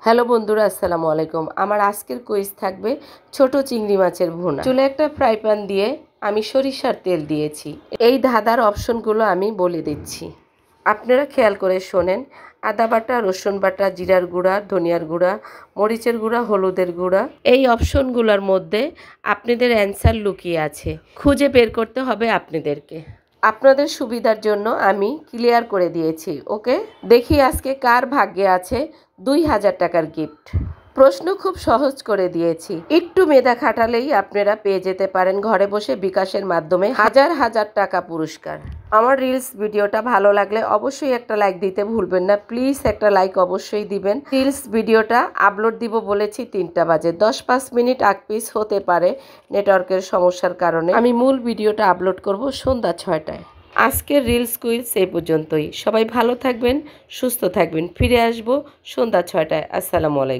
Hello বন্ধুরা, আসসালামু আলাইকুম। আমার আজকের কুইজ থাকবে ছোট চিংড়ি মাছের ভুনা। চুলে একটা ফ্রাই প্যান দিয়ে আমি সরিষার তেল দিয়েছি। এই ধাঁধার অপশনগুলো আমি বলে দিচ্ছি, আপনারা খেয়াল করে শোনেন। আদা বাটা, রসুন বাটা, জিরার গুঁড়া, ধনিয়ার গুঁড়া, মরিচের গুঁড়া, হলুদের গুঁড়া। এই অপশনগুলোর মধ্যে আপনাদের অ্যান্সার লুকিয়ে আছে, খুঁজে বের করতে হবে আপনাদেরকে। আপনাদের সুবিধার জন্য আমি ক্লিয়ার করে দিয়েছি। ওকে, দেখি আজকে কার ভাগ্যে আছে 2000 টাকার গিফট। প্রশ্ন খুব সহজ করে দিয়েছি, একটু মেধা খাটালেই আপনারা পেয়ে যেতে পারেন ঘরে বসে বিকাশের মাধ্যমে হাজার হাজার টাকা পুরস্কার। আমার রিলস ভিডিওটা ভালো লাগলে অবশ্যই একটা লাইক দিতে ভুলবেন না, প্লিজ একটা লাইক অবশ্যই দিবেন। রিলস ভিডিওটা আপলোড দিব বলেছি 3টা বাজে, 10-5 মিনিট আগ পিস হতে পারে নেটওয়ার্কের সমস্যার কারণে। আমি মূল ভিডিওটা আপলোড করব সন্ধ্যা 6টায়। আজকের রিলস কুইজ এই পর্যন্তই। সবাই ভালো থাকবেন, সুস্থ থাকবেন। ফিরে আসবো সন্ধ্যা 6টায়। আসসালামু আলাইকুম।